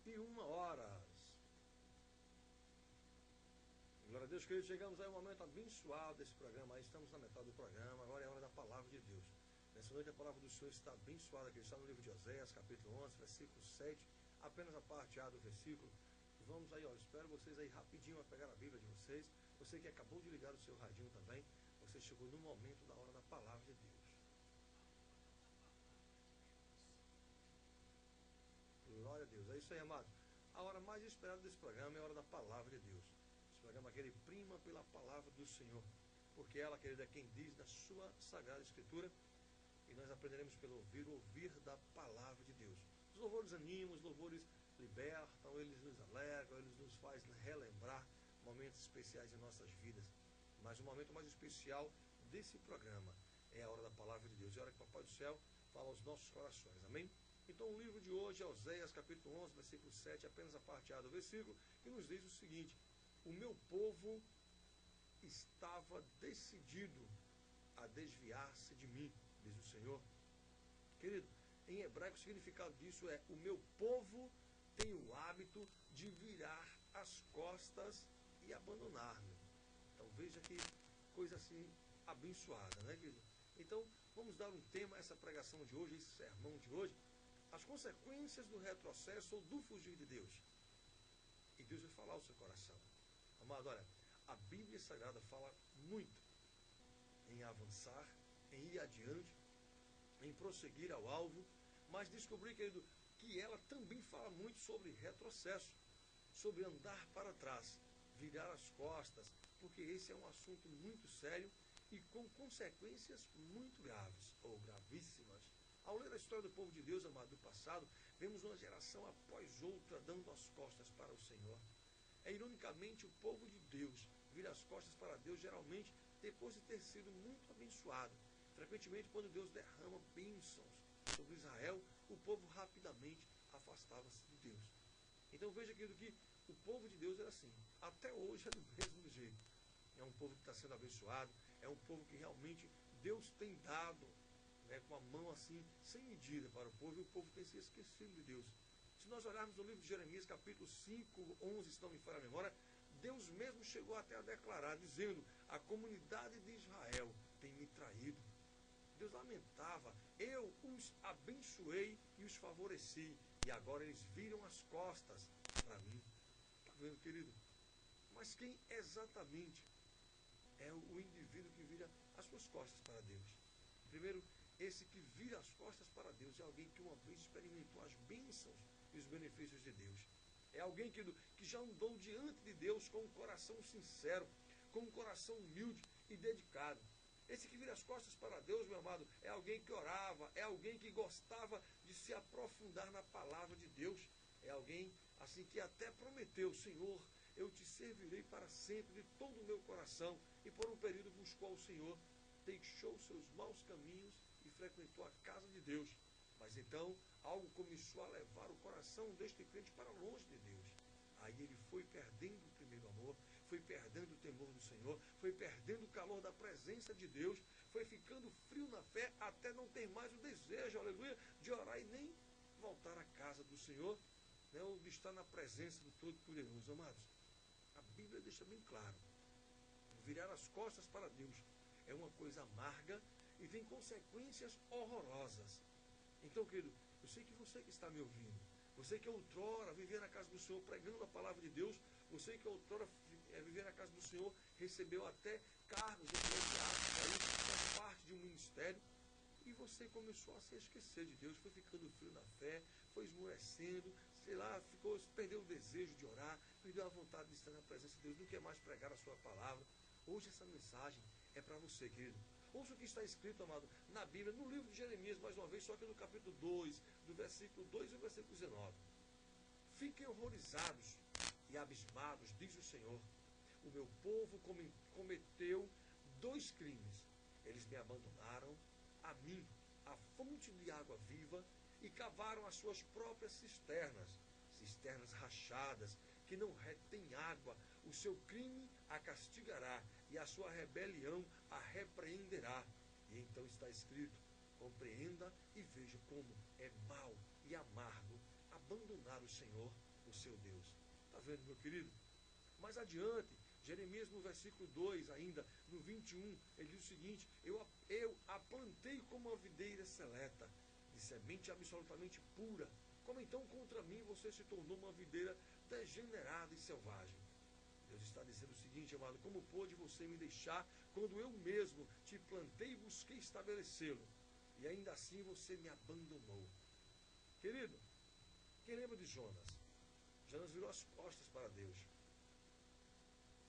21h. Glória a Deus, queridos, chegamos aí um momento abençoado desse programa. Aí estamos na metade do programa, agora é a hora da palavra de Deus. Nessa noite a palavra do Senhor está abençoada, que está no livro de Oséias, capítulo 11, versículo 7, apenas a parte A do versículo. E vamos aí, espero vocês aí rapidinho a pegar a Bíblia de vocês. Você que acabou de ligar o seu radinho também, você chegou no momento da hora da palavra de Deus. Glória a Deus, é isso aí, amados. A hora mais esperada desse programa é a hora da palavra de Deus. Esse programa que ele prima pela palavra do Senhor, porque ela, querida, é quem diz da sua Sagrada Escritura, e nós aprenderemos pelo ouvir da palavra de Deus. Os louvores animam, os louvores libertam, eles nos alegram, eles nos fazem relembrar momentos especiais em nossas vidas. Mas o momento mais especial desse programa é a hora da palavra de Deus, é a hora que o Papai do Céu fala aos nossos corações, amém? Então o livro de hoje é Oséias, capítulo 11, versículo 7, apenas a parte A do versículo, que nos diz o seguinte: o meu povo estava decidido a desviar-se de mim, diz o Senhor. Querido, em hebraico o significado disso é: o meu povo tem o hábito de virar as costas e abandonar-me. Então veja que coisa assim abençoada, né, querido? Então vamos dar um tema a essa pregação de hoje, esse sermão de hoje: as consequências do retrocesso ou do fugir de Deus. E Deus vai falar ao seu coração. Amado, olha, a Bíblia Sagrada fala muito em avançar, em ir adiante, em prosseguir ao alvo, mas descobri, querido, que ela também fala muito sobre retrocesso, sobre andar para trás, virar as costas, porque esse é um assunto muito sério e com consequências muito graves, ou gravíssimas. Ao ler a história do povo de Deus, amado, do passado, vemos uma geração após outra dando as costas para o Senhor. Ironicamente, o povo de Deus vira as costas para Deus, geralmente, depois de ter sido muito abençoado. Frequentemente, quando Deus derrama bênçãos sobre Israel, o povo rapidamente afastava-se de Deus. Então veja, querido, que o povo de Deus era assim. Até hoje é do mesmo jeito. É um povo que está sendo abençoado, é um povo que realmente Deus tem dado, né, com a mão assim, sem medida para o povo, e o povo tem se esquecido de Deus. Se nós olharmos no livro de Jeremias, capítulo 5, 11, se não me falha a memória, Deus mesmo chegou até a declarar, dizendo: a comunidade de Israel tem me traído. Deus lamentava: eu os abençoei e os favoreci, e agora eles viram as costas para mim. Está vendo, querido? Mas quem exatamente é o indivíduo que vira as suas costas para Deus? Primeiro, esse que vira as costas para Deus é alguém que uma vez experimentou as bênçãos e os benefícios de Deus. É alguém que já andou diante de Deus com um coração sincero, com um coração humilde e dedicado. Esse que vira as costas para Deus, meu amado, é alguém que orava, é alguém que gostava de se aprofundar na palavra de Deus. É alguém assim que até prometeu: Senhor, eu te servirei para sempre de todo o meu coração. E por um período buscou ao Senhor, deixou seus maus caminhos e frequentou a casa de Deus. Mas então algo começou a levar o coração deste crente para longe de Deus. Aí ele foi perdendo o primeiro amor, foi perdendo o temor do Senhor, foi perdendo o calor da presença de Deus, foi ficando frio na fé até não ter mais o desejo, aleluia, de orar e nem voltar à casa do Senhor, né, ou de estar na presença do Todo-Poderoso. Amados, a Bíblia deixa bem claro: virar as costas para Deus é uma coisa amarga e tem consequências horrorosas. Então, querido, eu sei que você que está me ouvindo, você que outrora vivia na casa do Senhor pregando a palavra de Deus, você que outrora vivia na casa do Senhor, recebeu até cargos eclesiásticos aí, faz parte de um ministério, e você começou a se esquecer de Deus, foi ficando frio na fé, foi esmorecendo, sei lá, perdeu o desejo de orar, perdeu a vontade de estar na presença de Deus, não quer mais pregar a sua palavra. Hoje essa mensagem é para você, querido. Ouça o que está escrito, amado, na Bíblia, no livro de Jeremias, mais uma vez, só que no capítulo 2, do versículo 2 e o versículo 19. Fiquem horrorizados e abismados, diz o Senhor. O meu povo cometeu 2 crimes. Eles me abandonaram, a mim, a fonte de água viva, e cavaram as suas próprias cisternas rachadas, que não retêm água. O seu crime a castigará, e a sua rebelião a repreenderá. E então está escrito: compreenda e veja como é mau e amargo abandonar o Senhor. seu Deus. Está vendo, meu querido? Mais adiante, Jeremias no versículo 2 ainda, no 21, ele diz o seguinte: eu a plantei como uma videira seleta, de semente absolutamente pura. Como então contra mim você se tornou uma videira degenerada e selvagem? Deus está dizendo o seguinte, amado: como pôde você me deixar quando eu mesmo te plantei e busquei estabelecê-lo? E ainda assim você me abandonou. Querido, quem lembra de Jonas? Jonas virou as costas para Deus.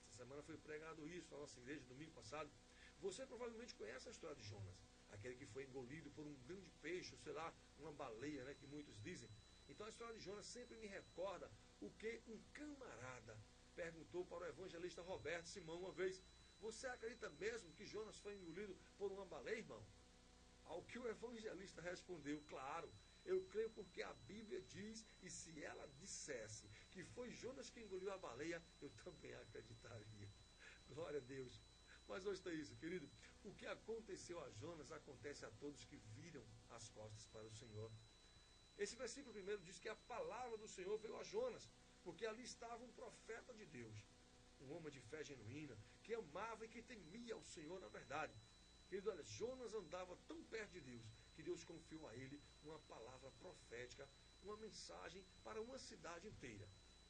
Essa semana foi pregado isso na nossa igreja, domingo passado. Você provavelmente conhece a história de Jonas, aquele que foi engolido por um grande peixe, ou sei lá, uma baleia, né, que muitos dizem. Então a história de Jonas sempre me recorda o que um camarada perguntou para o evangelista Roberto Simão uma vez: você acredita mesmo que Jonas foi engolido por uma baleia, irmão? Ao que o evangelista respondeu: claro, eu creio porque a Bíblia diz, e se ela dissesse que foi Jonas que engoliu a baleia, eu também acreditaria. Glória a Deus. Mas ouça isso, querido. O que aconteceu a Jonas acontece a todos que viram as costas para o Senhor. Esse versículo primeiro diz que a palavra do Senhor veio a Jonas, porque ali estava um profeta de Deus, um homem de fé genuína, que amava e que temia o Senhor na verdade. Querido, olha, Jonas andava tão perto de Deus, que Deus confiou a ele uma palavra profética, uma mensagem para uma cidade inteira.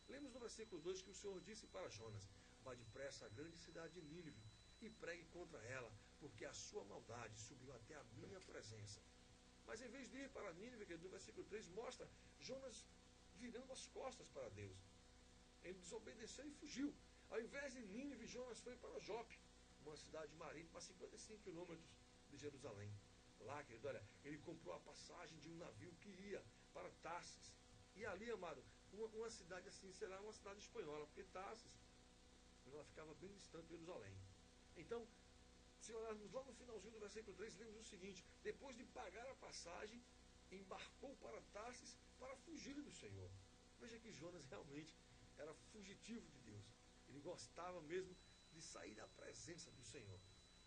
Lemos no versículo 2 que o Senhor disse para Jonas: vá depressa à grande cidade de Nínive e pregue contra ela, porque a sua maldade subiu até a minha presença. Mas em vez de ir para Nínive, que no versículo 3 mostra Jonas virando as costas para Deus. Ele desobedeceu e fugiu. Ao invés de Nínive, Jonas foi para Jope, uma cidade marítima a 55 quilômetros de Jerusalém. Lá, querido, olha, ele comprou a passagem de um navio que ia para Tarsis. E ali, amado, uma cidade assim, será uma cidade espanhola, porque Tarsis, ela ficava bem distante de Jerusalém. Então, se olharmos lá no finalzinho do versículo 3, lemos o seguinte: depois de pagar a passagem, embarcou para Tarsis para fugir do Senhor. Veja que Jonas realmente era fugitivo de Deus. Ele gostava mesmo de sair da presença do Senhor.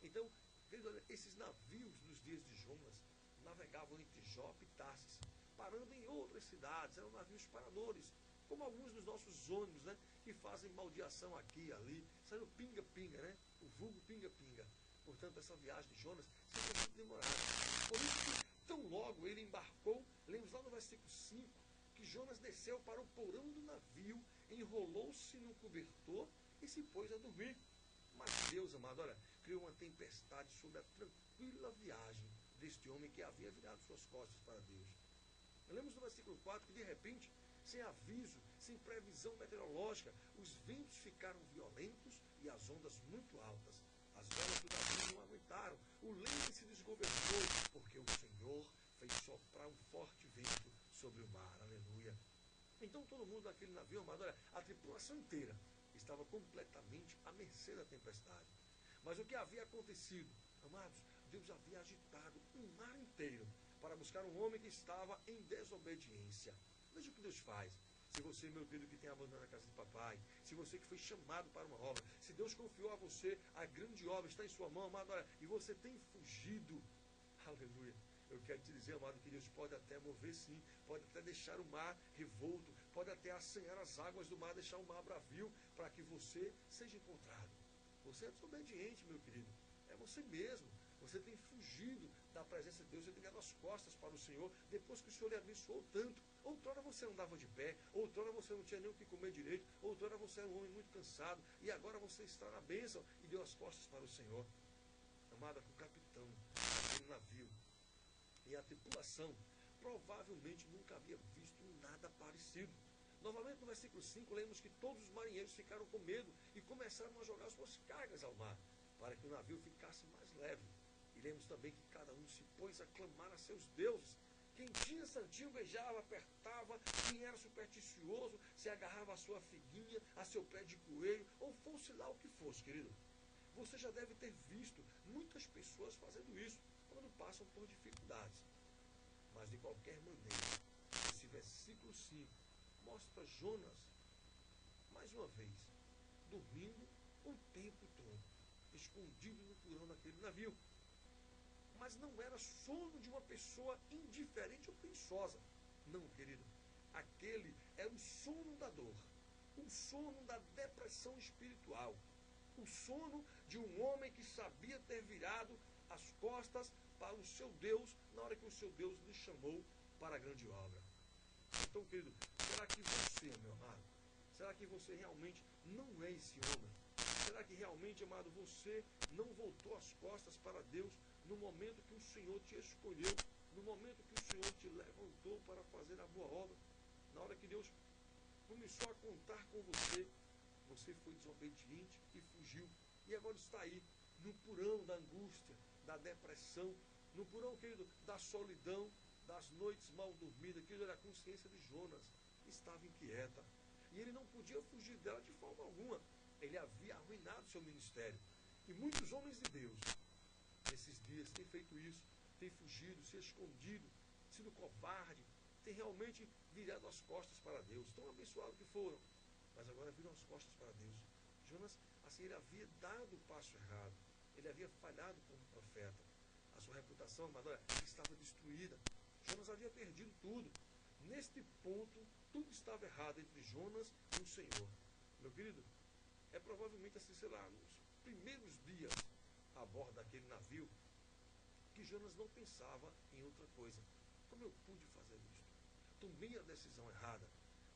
Então, querido, esses navios nos dias de Jonas navegavam entre Jope e Tarsis, parando em outras cidades, eram navios paradores, como alguns dos nossos ônibus, né, que fazem baldeação aqui e ali, saindo pinga-pinga, né, o vulgo pinga-pinga. Portanto, essa viagem de Jonas sempre foi muito demorada. Por isso que, tão logo ele embarcou, lemos lá no versículo 5, que Jonas desceu para o porão do navio, enrolou-se num cobertor e se pôs a dormir. Mas Deus, amado, olha, criou uma tempestade sobre a tranquila viagem deste homem que havia virado suas costas para Deus. Lemos no versículo 4 que, de repente, sem aviso, sem previsão meteorológica, os ventos ficaram violentos e as ondas muito altas. As velas do navio não aguentaram, o leme se desgovernou, porque o Senhor fez soprar um forte vento sobre o mar. Aleluia. Então todo mundo naquele navio, amado, olha, a tripulação inteira estava completamente à mercê da tempestade. Mas o que havia acontecido? Amados, Deus havia agitado um mar inteiro para buscar um homem que estava em desobediência. Veja o que Deus faz. Se você, meu querido, que tem abandonado a casa de papai, se você que foi chamado para uma obra, se Deus confiou a você a grande obra, está em sua mão, amado, olha, e você tem fugido, aleluia. Eu quero te dizer, amado, que Deus pode até mover sim, pode até deixar o mar revolto, pode até assanhar as águas do mar, deixar o mar bravio, para que você seja encontrado. Você é desobediente, meu querido, é você mesmo. Você tem fugido da presença de Deus, você tem dado as costas para o Senhor, depois que o Senhor lhe abençoou tanto. Outrora você não dava de pé, outrora você não tinha nem o que comer direito, outrora você era um homem muito cansado, e agora você está na bênção e deu as costas para o Senhor. Amada, o capitão daquele navio e a tripulação provavelmente nunca havia visto nada parecido. Novamente no versículo 5, lemos que todos os marinheiros ficaram com medo e começaram a jogar suas cargas ao mar, para que o navio ficasse mais leve. E lemos também que cada um se pôs a clamar a seus deuses. Quem tinha santinho beijava, apertava, quem era supersticioso se agarrava a sua figuinha, a seu pé de coelho, ou fosse lá o que fosse, querido. Você já deve ter visto muitas pessoas fazendo isso quando passam por dificuldades. Mas de qualquer maneira, esse versículo 5 mostra Jonas, mais uma vez, dormindo o tempo todo, escondido no porão daquele navio. Mas não era sono de uma pessoa indiferente ou preguiçosa. Não, querido. Aquele era o sono da dor, o sono da depressão espiritual, o sono de um homem que sabia ter virado as costas para o seu Deus na hora que o seu Deus lhe chamou para a grande obra. Então, querido, será que você, meu amado, será que você realmente não é esse homem? Será que realmente, amado, você não voltou as costas para Deus no momento que o Senhor te escolheu, no momento que o Senhor te levantou para fazer a boa obra? Na hora que Deus começou a contar com você, você foi desobediente e fugiu. E agora está aí, no porão da angústia, da depressão, no porão, querido, da solidão, das noites mal dormidas. Querido, era a consciência de Jonas estava inquieta. E ele não podia fugir dela de forma alguma. Ele havia arruinado seu ministério. E muitos homens de Deus, nesses dias, têm feito isso, têm fugido, se escondido, sido covarde, têm realmente virado as costas para Deus. Tão abençoados que foram, mas agora viram as costas para Deus. Jonas, assim, ele havia dado o passo errado. Ele havia falhado como profeta. A sua reputação, amada, estava destruída. Jonas havia perdido tudo. Neste ponto, tudo estava errado entre Jonas e o Senhor. Meu querido, é provavelmente assim, sei lá, nos primeiros dias a bordo daquele navio, que Jonas não pensava em outra coisa. Como eu pude fazer isto? Tomei a decisão errada.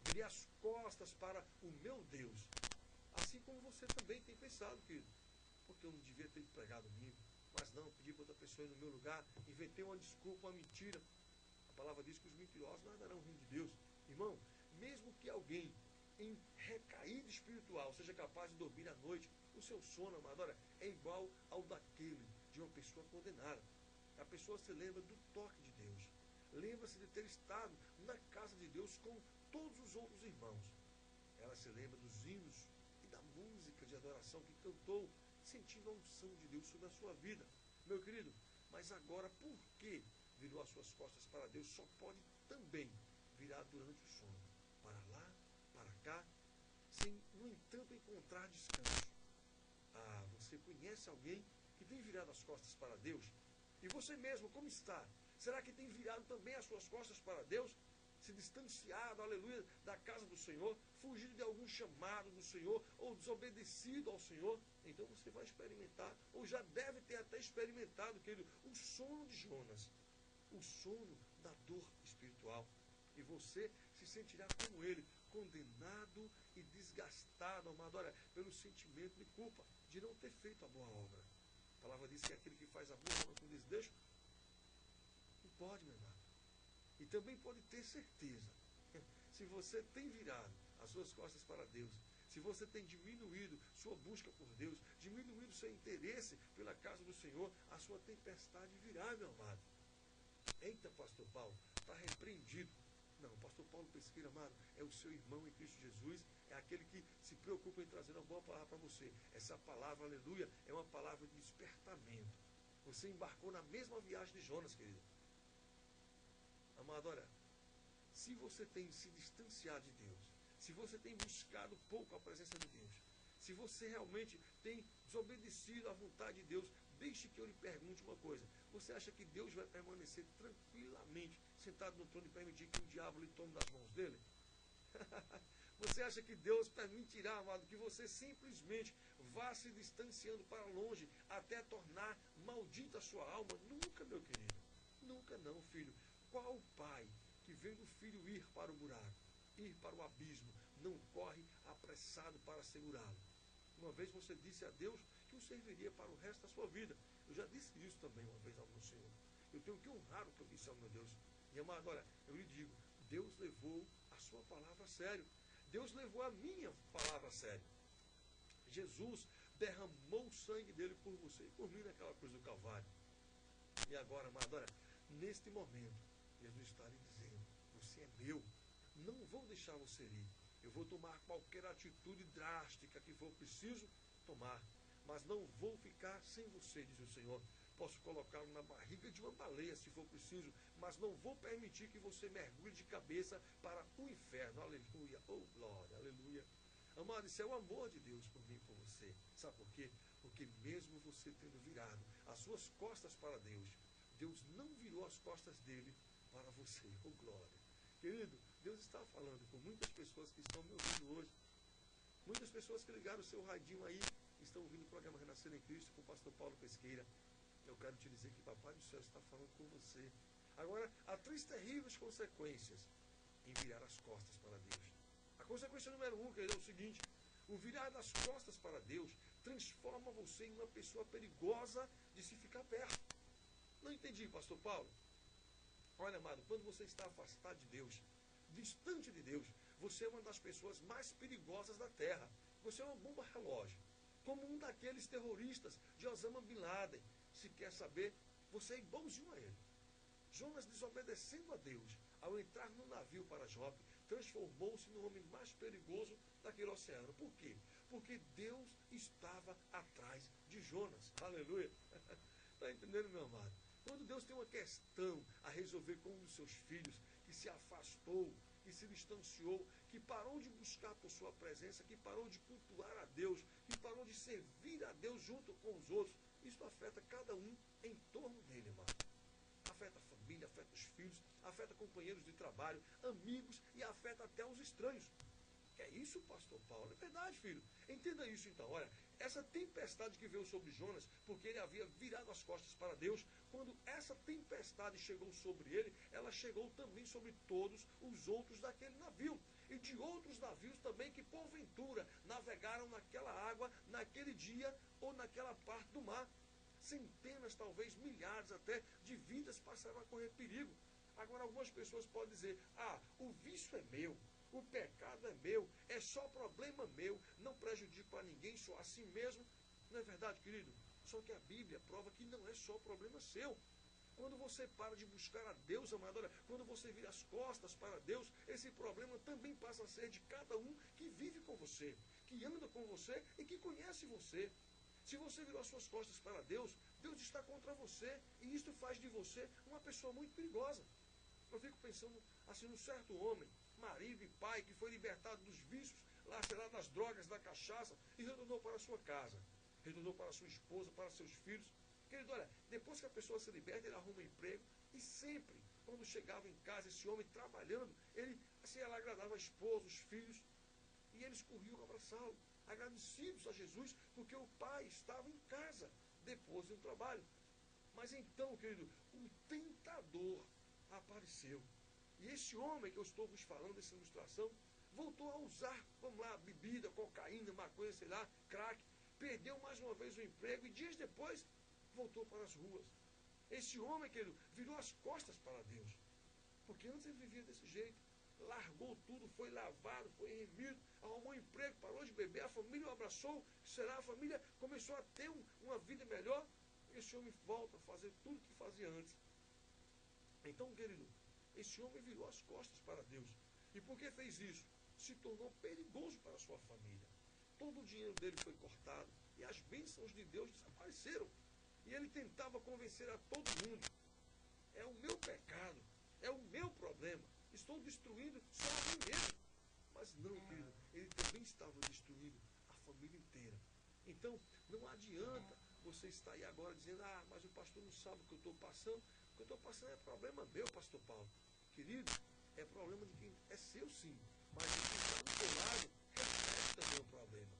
Virei as costas para o meu Deus. Assim como você também tem pensado, querido. Porque eu não devia ter pregado domingo. Mas não, pedi para outra pessoa ir no meu lugar, inventei uma desculpa, uma mentira. A palavra diz que os mentirosos não herdarão o reino de Deus. Irmão, mesmo que alguém em recaída espiritual seja capaz de dormir à noite, o seu sono, amado, olha, é igual ao daquele de uma pessoa condenada. A pessoa se lembra do toque de Deus. Lembra-se de ter estado na casa de Deus com todos os outros irmãos. Ela se lembra dos hinos e da música de adoração que cantou, sentindo a unção de Deus sobre a sua vida. Meu querido, mas agora, por que virou as suas costas para Deus? Só pode também virar durante o sono. Para lá, para cá, sem, no entanto, encontrar descanso. Ah, você conhece alguém que tem virado as costas para Deus? E você mesmo, como está? Será que tem virado também as suas costas para Deus? Se distanciado, aleluia, da casa do Senhor, fugido de algum chamado do Senhor, ou desobedecido ao Senhor? Então você vai experimentar, ou já deve ter até experimentado, querido, o sono de Jonas, o sono da dor espiritual. E você se sentirá como ele, condenado e desgastado, amado, olha, pelo sentimento de culpa, de não ter feito a boa obra. A palavra diz que aquele que faz a boa obra com desdeixo, não pode, meu amado. E também pode ter certeza, se você tem virado as suas costas para Deus, se você tem diminuído sua busca por Deus, diminuído seu interesse pela casa do Senhor, a sua tempestade virá, meu amado. Eita, pastor Paulo, está repreendido. Não, pastor Paulo Pesqueira, amado, é o seu irmão em Cristo Jesus, é aquele que se preocupa em trazer uma boa palavra para você. Essa palavra, aleluia, é uma palavra de despertamento. Você embarcou na mesma viagem de Jonas, querido. Amado, olha, se você tem se distanciado de Deus, se você tem buscado pouco a presença de Deus, se você realmente tem desobedecido à vontade de Deus, deixe que eu lhe pergunte uma coisa. Você acha que Deus vai permanecer tranquilamente sentado no trono e permitir que o diabo lhe tome das mãos dele? Você acha que Deus permitirá, amado, que você simplesmente vá se distanciando para longe até tornar maldita a sua alma? Nunca, meu querido. Nunca não, filho. Qual pai que vendo o filho ir para o buraco, ir para o abismo, não corre apressado para segurá-lo? Uma vez você disse a Deus que o serviria para o resto da sua vida. Eu já disse isso também uma vez ao meu Senhor. Eu tenho que honrar o que eu disse ao meu Deus. E amado, olha, eu lhe digo, Deus levou a sua palavra a sério. Deus levou a minha palavra a sério. Jesus derramou o sangue dele por você e por mim naquela cruz do Calvário. E agora, amado, olha, neste momento, Jesus está lhe dizendo, você é meu, não vou deixar você ir. Eu vou tomar qualquer atitude drástica que for preciso tomar, mas não vou ficar sem você, diz o Senhor. Posso colocá-lo na barriga de uma baleia se for preciso, mas não vou permitir que você mergulhe de cabeça para o inferno. Aleluia, oh glória, aleluia. Amado, isso é o amor de Deus por mim e por você. Sabe por quê? Porque mesmo você tendo virado as suas costas para Deus, Deus não virou as costas dele para você. Oh glória. Querido, Deus está falando com muitas pessoas que estão me ouvindo hoje. Muitas pessoas que ligaram o seu radinho aí, estão ouvindo o programa Renascer em Cristo com o pastor Paulo Pesqueira. Eu quero te dizer que Papai do Céu está falando com você. Agora, há 3 terríveis consequências em virar as costas para Deus. A consequência número 1, querido, é o seguinte: o virar das costas para Deus transforma você em uma pessoa perigosa de se ficar perto. Não entendi, pastor Paulo. Olha, amado, quando você está afastado de Deus, distante de Deus, você é uma das pessoas mais perigosas da terra. Você é uma bomba relógio. Como um daqueles terroristas de Osama Bin Laden. Se quer saber, você é igualzinho a ele. Jonas, desobedecendo a Deus, ao entrar no navio para Jope, transformou-se no homem mais perigoso daquele oceano. Por quê? Porque Deus estava atrás de Jonas. Aleluia! Está entendendo, meu amado? Quando Deus tem uma questão a resolver com um dos seus filhos, que se afastou, que se distanciou, que parou de buscar por sua presença, que parou de cultuar a Deus, que parou de servir a Deus junto com os outros, isso afeta cada um em torno dele, amado. Afeta a família, afeta os filhos, afeta companheiros de trabalho, amigos e afeta até os estranhos. Que é isso, pastor Paulo? É verdade, filho. Entenda isso então. Olha, essa tempestade que veio sobre Jonas, porque ele havia virado as costas para Deus, quando essa tempestade chegou sobre ele, ela chegou também sobre todos os outros daquele navio. E de outros navios também que, porventura, navegaram naquela água, naquele dia ou naquela parte do mar. Centenas, talvez milhares até, de vidas passaram a correr perigo. Agora, algumas pessoas podem dizer: o vício é meu, o pecado é meu, é só problema meu, não prejudico a ninguém, sou assim mesmo. Não é verdade, querido? Só que a Bíblia prova que não é só problema seu. Quando você para de buscar a Deus, amado, olha, quando você vira as costas para Deus, esse problema também passa a ser de cada um que vive com você, que anda com você e que conhece você. Se você virou as suas costas para Deus, Deus está contra você, e isso faz de você uma pessoa muito perigosa. Eu fico pensando assim num certo homem, marido e pai, que foi libertado dos vícios, lá será das drogas, da cachaça, e retornou para a sua casa, retornou para a sua esposa, para seus filhos. Querido, olha, depois que a pessoa se liberta, ele arruma um emprego, e sempre, quando chegava em casa, esse homem trabalhando, ele agradava a esposa, os filhos, e eles corriam abraçá-lo, agradecidos a Jesus, porque o pai estava em casa, depois do trabalho. Mas então, querido, um tentador apareceu. E esse homem que eu estou vos falando, dessa ilustração, voltou a usar, vamos lá, bebida, cocaína, maconha, sei lá, crack, perdeu mais uma vez o emprego e dias depois voltou para as ruas. Esse homem, querido, virou as costas para Deus. Porque antes ele vivia desse jeito. Largou tudo, foi lavado, foi remido, arrumou um emprego, parou de beber, a família o abraçou, a família começou a ter uma vida melhor. Esse homem volta a fazer tudo que fazia antes. Então, querido, esse homem virou as costas para Deus. E por que fez isso? Se tornou perigoso para a sua família. Todo o dinheiro dele foi cortado e as bênçãos de Deus desapareceram. E ele tentava convencer a todo mundo: é o meu pecado, é o meu problema, estou destruindo só a mim mesmo. Mas não, querido, ele também estava destruindo a família inteira. Então, não adianta você estar aí agora dizendo: mas o pastor não sabe o que eu estou passando. O que eu estou passando é problema meu, pastor Paulo. Querido, é problema de quem é seu, sim, mas de quem está do seu lado, recebe também o problema.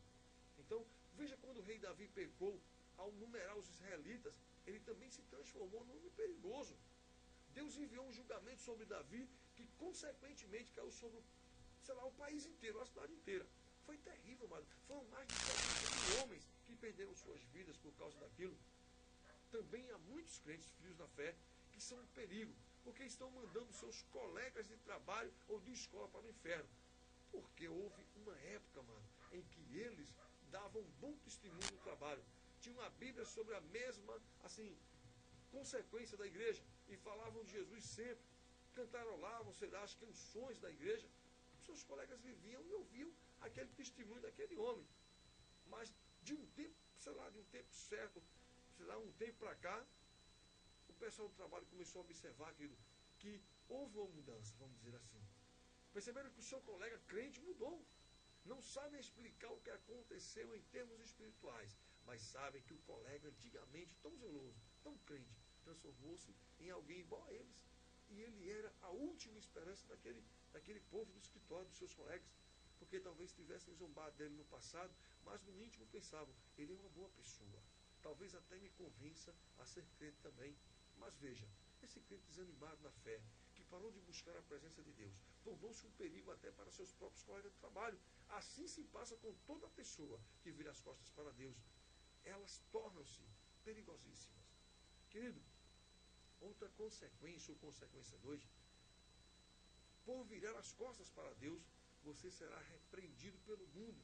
Então, veja, quando o rei Davi pecou, ao numerar os israelitas, ele também se transformou num homem perigoso. Deus enviou um julgamento sobre Davi, que consequentemente caiu sobre, o país inteiro, a cidade inteira. Foi terrível, mano. Foram mais de 70 mil homens que perderam suas vidas por causa daquilo. Também há muitos crentes, filhos da fé, que são um perigo, porque estão mandando seus colegas de trabalho ou de escola para o inferno. Porque houve uma época, mano, em que eles davam bom testemunho no trabalho. Tinham a Bíblia sobre a mesma, consequência da igreja, e falavam de Jesus sempre, cantarolavam, as canções da igreja. Seus colegas viviam e ouviam aquele testemunho daquele homem. Mas de um tempo, de um tempo certo, um tempo para cá, o pessoal do trabalho começou a observar, querido, que houve uma mudança, vamos dizer assim. Perceberam que o seu colega crente mudou. Não sabem explicar o que aconteceu em termos espirituais, mas sabem que o colega antigamente, tão zeloso, tão crente, transformou-se em alguém igual a eles. E ele era a última esperança daquele povo do escritório, dos seus colegas, porque talvez tivessem zombado dele no passado, mas no íntimo pensavam, ele é uma boa pessoa, talvez até me convença a ser crente também. Mas veja, esse crente desanimado na fé, que parou de buscar a presença de Deus, tornou-se um perigo até para seus próprios colegas de trabalho. Assim se passa com toda pessoa que vira as costas para Deus. Elas tornam-se perigosíssimas. Querido, outra consequência, ou consequência 2, por virar as costas para Deus, você será repreendido pelo mundo.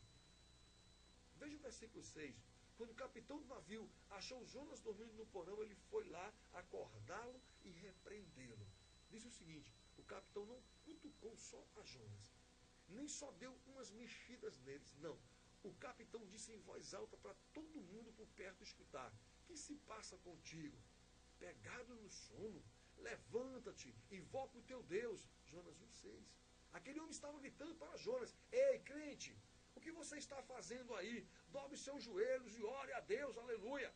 Veja o versículo 6. Quando o capitão do navio achou Jonas dormindo no porão, ele foi lá acordá-lo e repreendê-lo. Diz o seguinte, o capitão não cutucou só a Jonas, nem só deu umas mexidas neles, não. O capitão disse em voz alta para todo mundo por perto escutar, que se passa contigo? Pegado no sono? Levanta-te, invoca o teu Deus. Jonas 1,6. Aquele homem estava gritando para Jonas, ei, crente, o que você está fazendo aí? Dobre seus joelhos e ore a Deus, aleluia.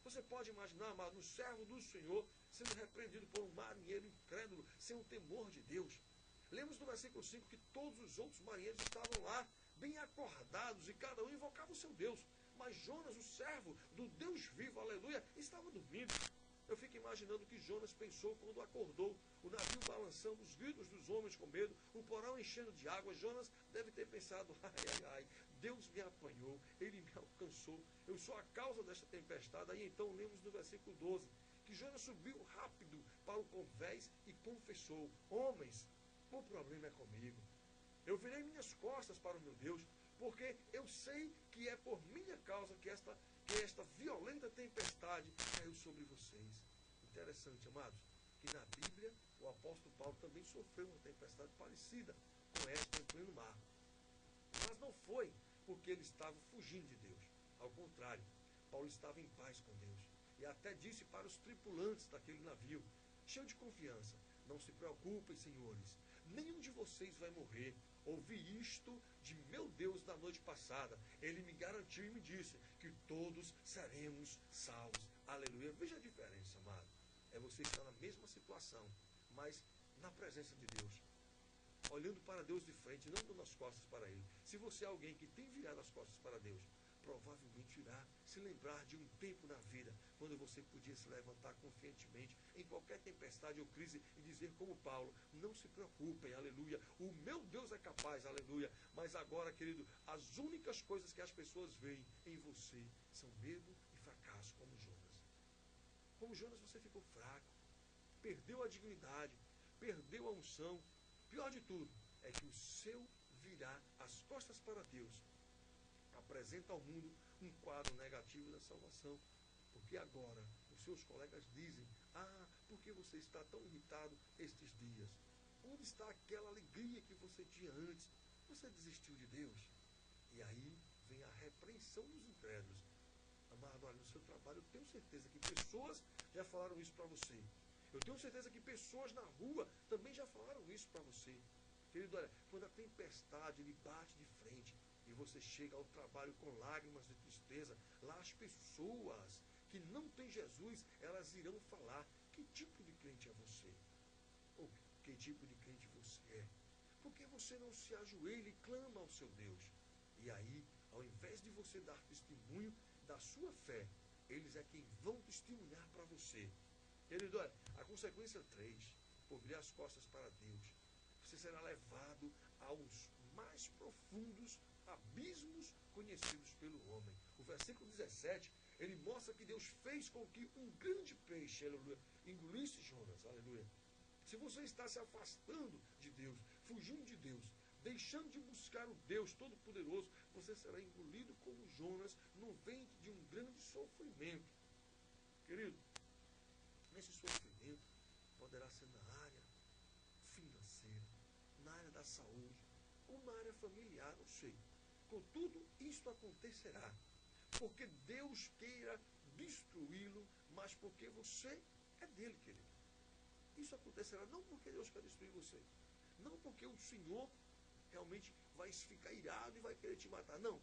Você pode imaginar, amado, um servo do Senhor sendo repreendido por um marinheiro incrédulo, sem o temor de Deus. Lemos no versículo 5 que todos os outros marinheiros estavam lá, bem acordados, e cada um invocava o seu Deus. Mas Jonas, o servo do Deus vivo, aleluia, estava dormindo. Eu fico imaginando o que Jonas pensou quando acordou, o navio balançando, os gritos dos homens com medo, o porão enchendo de água. Jonas deve ter pensado, ai, Deus me apanhou, Ele me alcançou, eu sou a causa desta tempestade. Aí então lemos no versículo 12, que Jonas subiu rápido para o convés e confessou, homens, o problema é comigo. Eu virei minhas costas para o meu Deus, porque eu sei que é por minha causa que esta violenta tempestade caiu sobre vocês. Interessante, amados, que na Bíblia o apóstolo Paulo também sofreu uma tempestade parecida com esta em pleno mar. Mas não foi porque ele estava fugindo de Deus. Ao contrário, Paulo estava em paz com Deus. E até disse para os tripulantes daquele navio, cheio de confiança, não se preocupem, senhores, nenhum de vocês vai morrer. Ouvi isto de meu Deus na noite passada. Ele me garantiu e me disse que todos seremos salvos. Aleluia. Veja a diferença, amado. É você estar na mesma situação, mas na presença de Deus. Olhando para Deus de frente, não dando as costas para Ele. Se você é alguém que tem virado as costas para Deus, provavelmente irá se lembrar de um tempo na vida, quando você podia se levantar confiantemente em qualquer tempestade ou crise e dizer como Paulo, não se preocupem, aleluia, o meu Deus é capaz, aleluia. Mas agora, querido, as únicas coisas que as pessoas veem em você são medo e fracasso, como Jonas. Como Jonas, você ficou fraco, perdeu a dignidade, perdeu a unção. Pior de tudo, é que o seu virar as costas para Deus apresenta ao mundo um quadro negativo da salvação. Porque agora os seus colegas dizem, por que você está tão irritado estes dias? Onde está aquela alegria que você tinha antes? Você desistiu de Deus? E aí vem a repreensão dos incrédulos. Amado, olha, no seu trabalho eu tenho certeza que pessoas já falaram isso para você. Eu tenho certeza que pessoas na rua também já falaram isso para você. Querido, olha, quando a tempestade lhe bate de frente e você chega ao trabalho com lágrimas de tristeza, lá as pessoas que não têm Jesus, elas irão falar, que tipo de crente é você? Ou que tipo de crente você é? Por que você não se ajoelha e clama ao seu Deus? E aí, ao invés de você dar testemunho da sua fé, eles é quem vão testemunhar para você. Querido, olha, a consequência 3, por virar as costas para Deus, você será levado aos mais profundos abismos conhecidos pelo homem. O versículo 17, ele mostra que Deus fez com que um grande peixe, aleluia, engolisse Jonas, aleluia. Se você está se afastando de Deus, fugindo de Deus, deixando de buscar o Deus Todo-Poderoso, você será engolido como Jonas no ventre de um grande sofrimento. Querido, esse sofrimento poderá ser na área financeira, na área da saúde, ou na área familiar, não sei. Contudo, isto acontecerá porque Deus queira destruí-lo, mas porque você é dele, querido. Isso acontecerá não porque Deus quer destruir você, não porque o Senhor realmente vai ficar irado e vai querer te matar, não.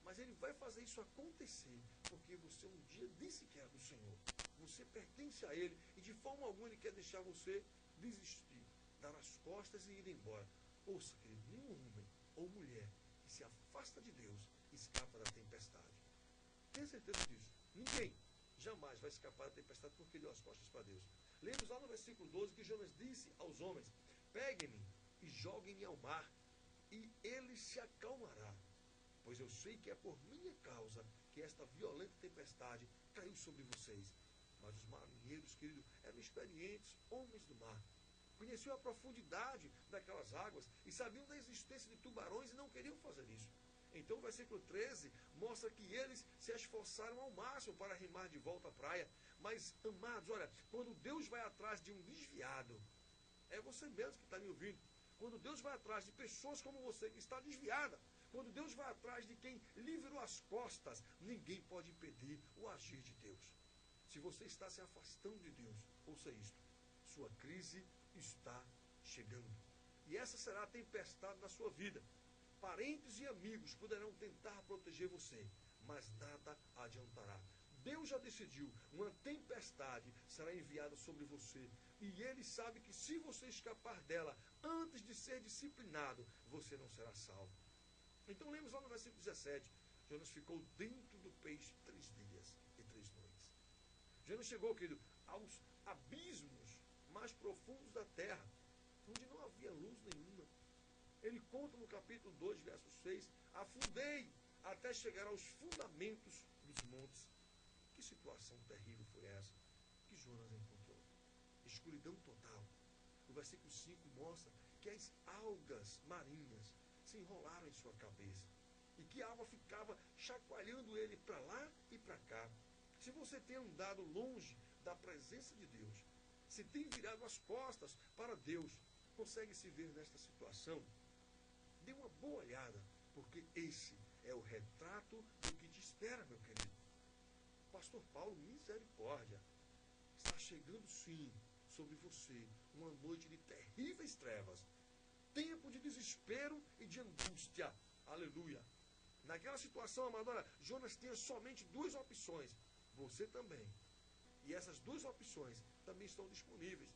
Mas Ele vai fazer isso acontecer porque você um dia disse que era do Senhor. Você pertence a Ele e de forma alguma Ele quer deixar você desistir, dar as costas e ir embora. Ouça, querido, nenhum homem ou mulher que se afasta de Deus escapa da tempestade. Tenha certeza disso. Ninguém jamais vai escapar da tempestade porque deu as costas para Deus. Lemos lá no versículo 12 que Jonas disse aos homens: peguem-me e joguem-me ao mar, e ele se acalmará, pois eu sei que é por minha causa que esta violenta tempestade caiu sobre vocês. Mas os marinheiros, querido, eram experientes homens do mar. Conheciam a profundidade daquelas águas e sabiam da existência de tubarões e não queriam fazer isso. Então o versículo 13 mostra que eles se esforçaram ao máximo para remar de volta à praia. Mas, amados, olha, quando Deus vai atrás de um desviado, é você mesmo que está me ouvindo. Quando Deus vai atrás de pessoas como você que está desviada, quando Deus vai atrás de quem lhe virou as costas, ninguém pode impedir o agir de Deus. Se você está se afastando de Deus, ouça isto: sua crise está chegando. E essa será a tempestade na sua vida. Parentes e amigos poderão tentar proteger você, mas nada adiantará. Deus já decidiu, uma tempestade será enviada sobre você. E Ele sabe que se você escapar dela antes de ser disciplinado, você não será salvo. Então lemos lá no versículo 17. Jonas ficou dentro do peixe 3 dias e 3 noites. Jonas chegou, querido, aos abismos mais profundos da terra, onde não havia luz nenhuma. Ele conta no capítulo 2, verso 6, afundei até chegar aos fundamentos dos montes. Que situação terrível foi essa que Jonas encontrou? Escuridão total. O versículo 5 mostra que as algas marinhas se enrolaram em sua cabeça e que a água ficava chacoalhando ele para lá e para cá. Se você tem andado longe da presença de Deus, se tem virado as costas para Deus, consegue se ver nesta situação? Dê uma boa olhada, porque esse é o retrato do que te espera, meu querido. Pastor Paulo, misericórdia. Está chegando sim sobre você uma noite de terríveis trevas. Tempo de desespero e de angústia. Aleluia. Naquela situação, amadora, Jonas tinha somente 2 opções. Você também. E essas 2 opções também estão disponíveis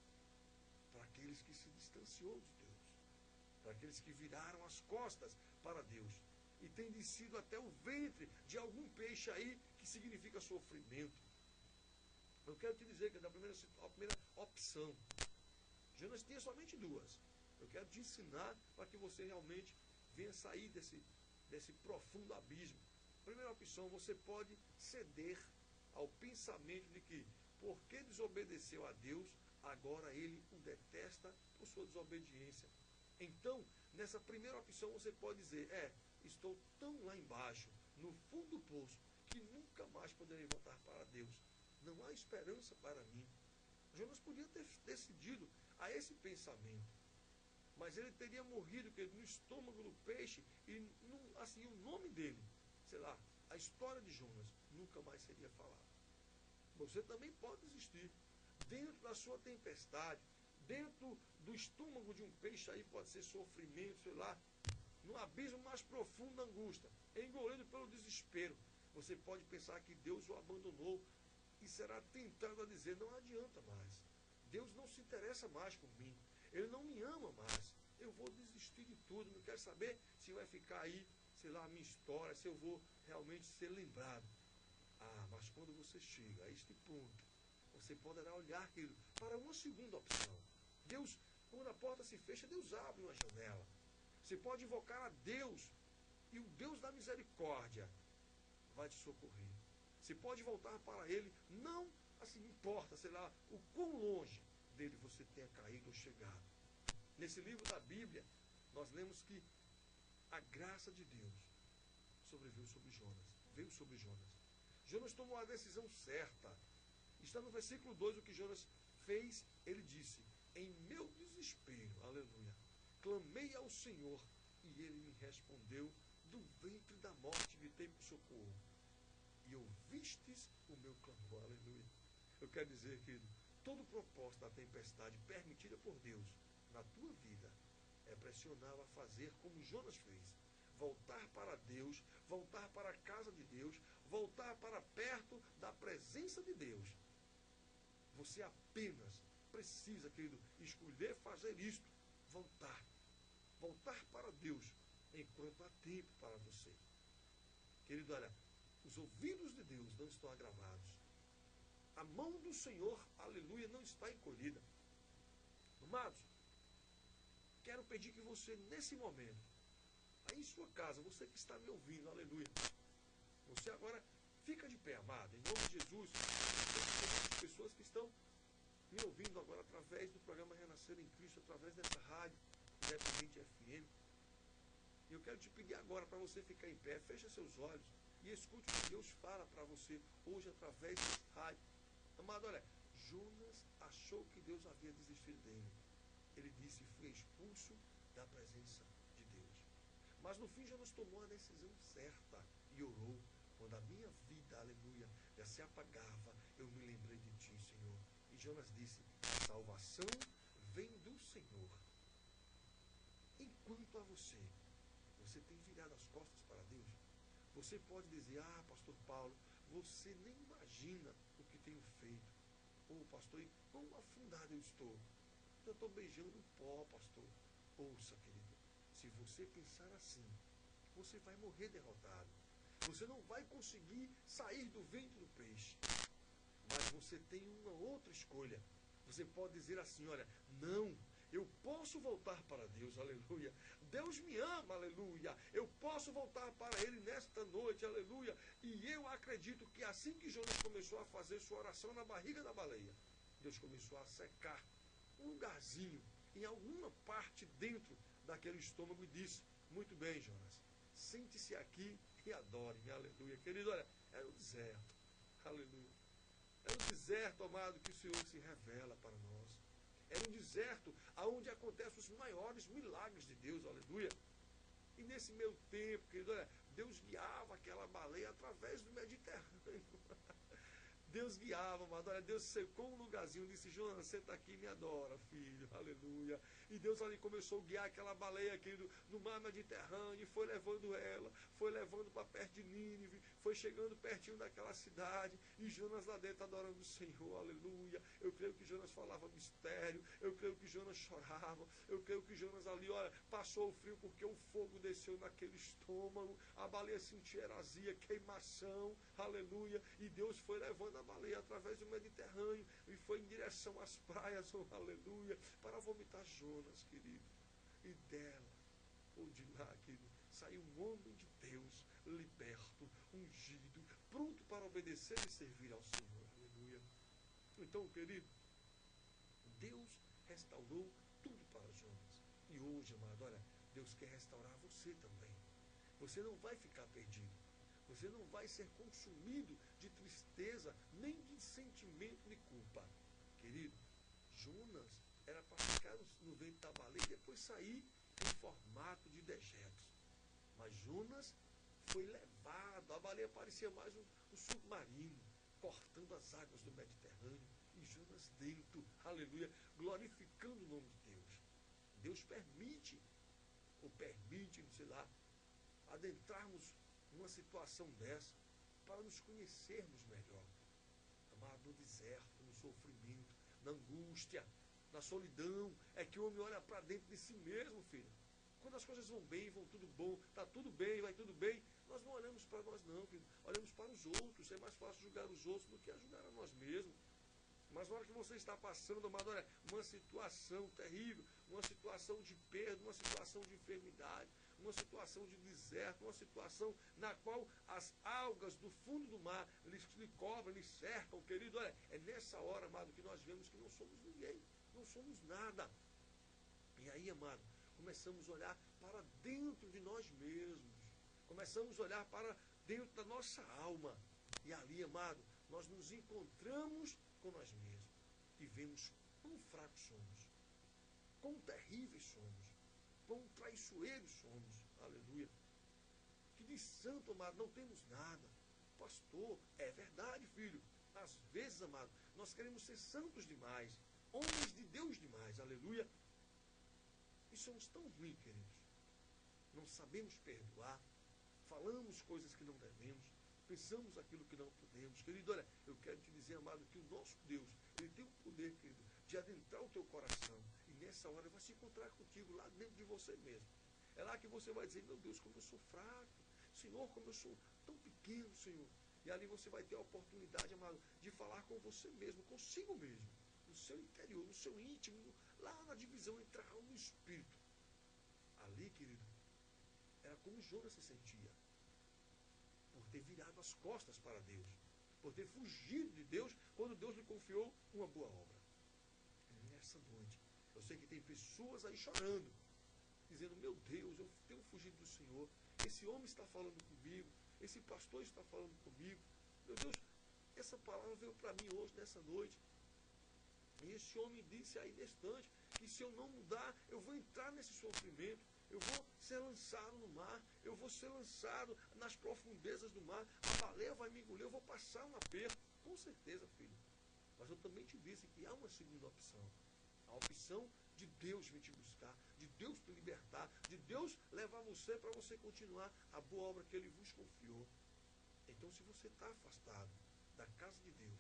para aqueles que se distanciou de Deus, para aqueles que viraram as costas para Deus e tem descido até o ventre de algum peixe aí que significa sofrimento. Eu quero te dizer que a primeira opção, Jonas tinha somente 2. Eu quero te ensinar para que você realmente venha sair desse profundo abismo. Primeira opção, você pode ceder ao pensamento de que, porque desobedeceu a Deus, agora ele o detesta por sua desobediência. Então, nessa primeira opção, você pode dizer: estou tão lá embaixo, no fundo do poço, que nunca mais poderei voltar para Deus. Não há esperança para mim. Jonas podia ter decidido a esse pensamento, mas ele teria morrido no estômago do peixe e assim, o nome dele, sei lá, a história de Jonas nunca mais seria falada. Você também pode desistir. Dentro da sua tempestade, dentro do estômago de um peixe aí pode ser sofrimento, sei lá, no abismo mais profundo da angústia, engolido pelo desespero. Você pode pensar que Deus o abandonou e será tentado a dizer: não adianta mais. Deus não se interessa mais por mim. Ele não me ama mais. Eu vou desistir de tudo. Não quero saber se vai ficar aí, sei lá, a minha história, se eu vou realmente ser lembrado. Mas quando você chega a este ponto, você poderá olhar, querido, para uma segunda opção. Deus, quando a porta se fecha, Deus abre uma janela. Você pode invocar a Deus e o Deus da misericórdia vai te socorrer. Você pode voltar para Ele, não assim importa, sei lá, o quão longe dele você tenha caído ou chegado. Nesse livro da Bíblia, nós lemos que a graça de Deus sobreveio sobre Jonas, veio sobre Jonas. Jonas tomou a decisão certa. Está no versículo 2 o que Jonas fez. Ele disse: em meu desespero, aleluia, clamei ao Senhor e Ele me respondeu, do ventre da morte gritei por socorro. E ouvistes o meu clamor, aleluia. Eu quero dizer, querido, todo o propósito da tempestade permitida por Deus na tua vida é pressioná-la a fazer como Jonas fez. Voltar para Deus, voltar para a casa de Deus, voltar para perto da presença de Deus. Você apenas precisa, querido, escolher fazer isto, voltar. voltar para Deus enquanto há tempo para você. Querido, olha, os ouvidos de Deus não estão agravados. A mão do Senhor, aleluia, não está encolhida. Amados, quero pedir que você, nesse momento, aí em sua casa, você que está me ouvindo, aleluia, você agora fica de pé, amado, em nome de Jesus. As pessoas que estão me ouvindo agora através do programa Renascer em Cristo, através dessa rádio, Independente FM. E eu quero te pedir agora para você ficar em pé, feche seus olhos e escute o que Deus fala para você hoje através desse rádio. Amado, olha, Jonas achou que Deus havia desistido dele. Ele disse, fui expulso da presença de Deus. Mas no fim Jonas tomou a decisão certa e orou. Quando a minha vida, aleluia, já se apagava, eu me lembrei de ti, Senhor. E Jonas disse, a salvação vem do Senhor. Enquanto a você tem virado as costas para Deus, você pode dizer, pastor Paulo, você nem imagina o que tenho feito. Pastor, e quão afundado eu estou. Eu estou beijando o pó, pastor. Ouça, querido, se você pensar assim, você vai morrer derrotado. Você não vai conseguir sair do ventre do peixe. Mas você tem uma outra escolha. Você pode dizer assim, olha, não, eu posso voltar para Deus, aleluia. Deus me ama, aleluia. Eu posso voltar para Ele nesta noite, aleluia. E eu acredito que assim que Jonas começou a fazer sua oração na barriga da baleia, Deus começou a secar um lugarzinho em alguma parte dentro daquele estômago e disse, muito bem, Jonas, sente-se aqui e adore-me, aleluia. Querido, olha, era o deserto, aleluia. Era um deserto, amado, que o Senhor se revela para nós. Era um deserto onde acontecem os maiores milagres de Deus, aleluia. E nesse meio tempo, querido, olha, Deus guiava aquela baleia através do Mediterrâneo. Deus guiava, amado. Olha, Deus secou um lugarzinho e disse, Jonas, você está aqui e me adora, filho, aleluia. E Deus ali começou a guiar aquela baleia, querido, no mar Mediterrâneo, e foi levando ela, foi levando para perto de Nínive, foi chegando pertinho daquela cidade, e Jonas lá dentro adorando o Senhor, aleluia. Eu creio que Jonas falava mistério, eu creio que Jonas chorava, eu creio que Jonas ali, olha, passou o frio porque o fogo desceu naquele estômago, a baleia sentia heresia, queimação, aleluia, e Deus foi levando a baleia através do Mediterrâneo e foi em direção às praias, oh, aleluia, para vomitar Jonas, querido. E dela, ou de lá, querido, saiu um homem de Deus, liberto, ungido, pronto para obedecer e servir ao Senhor, aleluia. Então, querido, Deus restaurou tudo para Jonas. E hoje, amado, olha, Deus quer restaurar você também. Você não vai ficar perdido. Você não vai ser consumido de tristeza, nem de sentimento de culpa. Querido, Jonas era para ficar no ventre da baleia e depois sair em formato de dejetos. Mas Jonas foi levado, a baleia parecia mais um submarino, cortando as águas do Mediterrâneo. E Jonas dentro, aleluia, glorificando o nome de Deus. Deus permite, sei lá, adentrarmos numa situação dessa para nos conhecermos melhor. Amado, no deserto, no sofrimento, na angústia, na solidão, é que o homem olha para dentro de si mesmo, filho. Quando as coisas vão bem, vão tudo bom, está tudo bem, vai tudo bem, nós não olhamos para nós não, filho. Olhamos para os outros. É mais fácil julgar os outros do que julgar a nós mesmos. Mas na hora que você está passando, amado, olha, uma situação terrível, uma situação de perda, uma situação de enfermidade, uma situação de deserto, uma situação na qual as algas do fundo do mar lhe cobrem, lhe cercam, querido, olha, é nessa hora, amado, que nós vemos que não somos ninguém, não somos nada. E aí, amado, começamos a olhar para dentro de nós mesmos, começamos a olhar para dentro da nossa alma, e ali, amado, nós nos encontramos com nós mesmos e vemos quão fracos somos, quão terríveis somos, quão traiçoeiros somos, aleluia. Que de santo, amado, não temos nada. Pastor, é verdade, filho. Às vezes, amado, nós queremos ser santos demais, homens de Deus demais, aleluia. E somos tão ruins, queridos. Não sabemos perdoar, falamos coisas que não devemos, pensamos aquilo que não podemos. Querido, olha, eu quero te dizer, amado, que o nosso Deus, Ele tem o poder, querido, de adentrar o teu coração e nessa hora vai se encontrar contigo lá dentro de você mesmo. É lá que você vai dizer, meu Deus, como eu sou fraco. Senhor, como eu sou tão pequeno, Senhor. E ali você vai ter a oportunidade, amado, de falar com você mesmo, consigo mesmo. No seu interior, no seu íntimo, lá na divisão entre a alma e o espírito. Ali, querido, era como Jonas se sentia. Por ter virado as costas para Deus. Por ter fugido de Deus quando Deus lhe confiou uma boa obra. Nessa noite, eu sei que tem pessoas aí chorando, dizendo, meu Deus, eu tenho fugido do Senhor, esse homem está falando comigo, esse pastor está falando comigo, meu Deus, essa palavra veio para mim hoje, nessa noite, e esse homem disse aí nesse instante, que se eu não mudar, eu vou entrar nesse sofrimento, eu vou ser lançado no mar, eu vou ser lançado nas profundezas do mar, a baleia vai me engolir, eu vou passar um aperto, com certeza, filho, mas eu também te disse que há uma segunda opção, a opção de Deus vir te buscar, de Deus te libertar, de Deus levar você para você continuar a boa obra que Ele vos confiou. Então, se você está afastado da casa de Deus,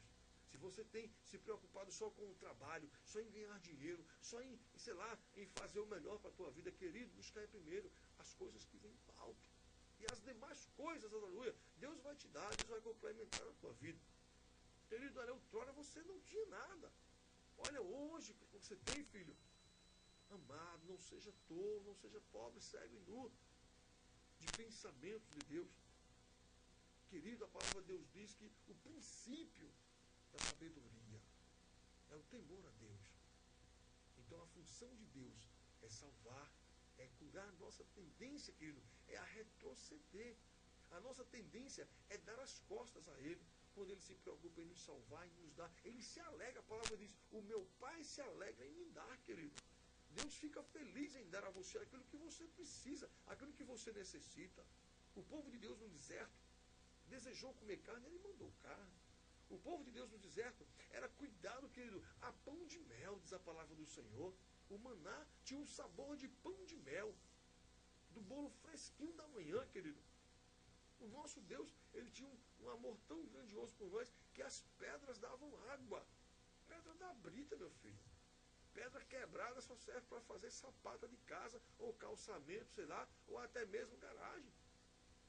se você tem se preocupado só com o trabalho, só em ganhar dinheiro, só em, sei lá, em fazer o melhor para a tua vida, querido, buscar primeiro as coisas que vêm do alto. E as demais coisas, aleluia, Deus vai te dar, Deus vai complementar a tua vida. Querido, olha, outrora você não tinha nada. Olha, hoje, o que você tem, filho? Amado, não seja tolo, não seja pobre, cego e nu de pensamentos de Deus. Querido, a palavra de Deus diz que o princípio da sabedoria é o temor a Deus. Então a função de Deus é salvar, é curar. A nossa tendência, querido, é a retroceder. A nossa tendência é dar as costas a Ele. Quando Ele se preocupa em nos salvar, em nos dar, Ele se alegra. A palavra diz, o meu Pai se alegra em me dar, querido. Deus fica feliz em dar a você aquilo que você precisa, aquilo que você necessita. O povo de Deus no deserto desejou comer carne, Ele mandou carne. O povo de Deus no deserto era cuidado, querido, a pão de mel, diz a palavra do Senhor. O maná tinha um sabor de pão de mel, do bolo fresquinho da manhã, querido. O nosso Deus, Ele tinha um amor tão grandioso por nós, que as pedras davam água. Pedra da brita, meu filho. Pedra quebrada só serve para fazer sapata de casa, ou calçamento, sei lá, ou até mesmo garagem.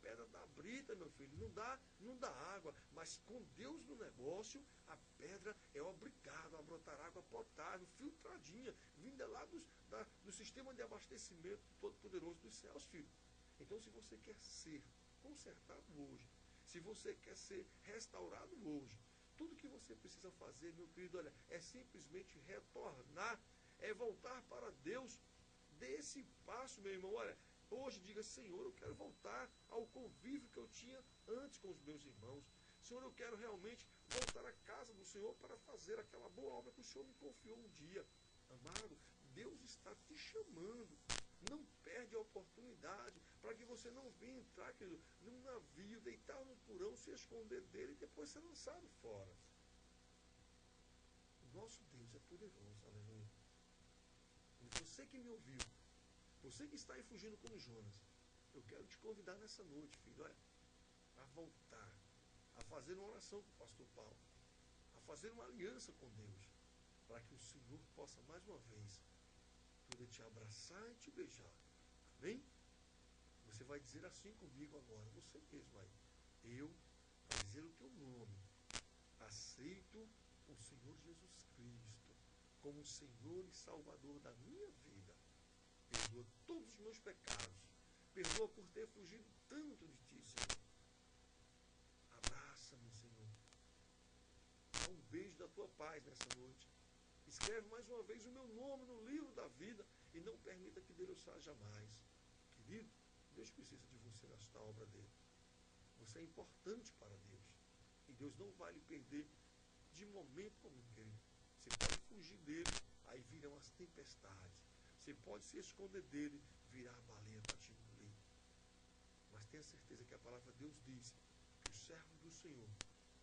Pedra da brita, meu filho, não dá água, mas com Deus no negócio, a pedra é obrigada a brotar água potável, filtradinha, vinda lá do sistema de abastecimento todo-poderoso dos céus, filho. Então, se você quer ser consertado hoje, se você quer ser restaurado hoje, tudo que você precisa fazer, meu querido, olha, é simplesmente retornar, é voltar para Deus. Dê esse passo, meu irmão, olha, hoje diga, Senhor, eu quero voltar ao convívio que eu tinha antes com os meus irmãos. Senhor, eu quero realmente voltar à casa do Senhor para fazer aquela boa obra que o Senhor me confiou um dia. Amado, Deus está te chamando. Não perde a oportunidade para que você não venha entrar, querido, num navio, deitar no porão, se esconder dele e depois ser lançado fora. O nosso Deus é poderoso, aleluia. E você que me ouviu, você que está aí fugindo como Jonas, eu quero te convidar nessa noite, filho, olha, a voltar, a fazer uma oração com o pastor Paulo, a fazer uma aliança com Deus, para que o Senhor possa mais uma vez poder te abraçar e te beijar. Amém? Você vai dizer assim comigo agora, você mesmo aí. Eu, para dizer o teu nome, aceito o Senhor Jesus Cristo como Senhor e Salvador da minha vida. Perdoa todos os meus pecados. Perdoa por ter fugido tanto de ti, Senhor. Abraça-me, Senhor. Dá um beijo da tua paz nessa noite. Escreve mais uma vez o meu nome no livro da vida e não permita que Deus saia mais. Querido, Deus precisa de você nesta obra dele. Você é importante para Deus. E Deus não vai lhe perder de momento algum, querido. Você pode fugir dele, aí virão as tempestades. Você pode se esconder dele, virá a baleia para te engolir. Mas tenha certeza que a palavra de Deus diz que o servo do Senhor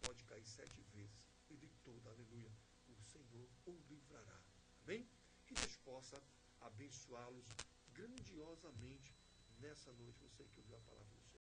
pode cair 7 vezes. E de toda, aleluia, o Senhor o livrará. Amém? Que Deus possa abençoá-los grandiosamente nessa noite. Você que ouviu a palavra do Senhor.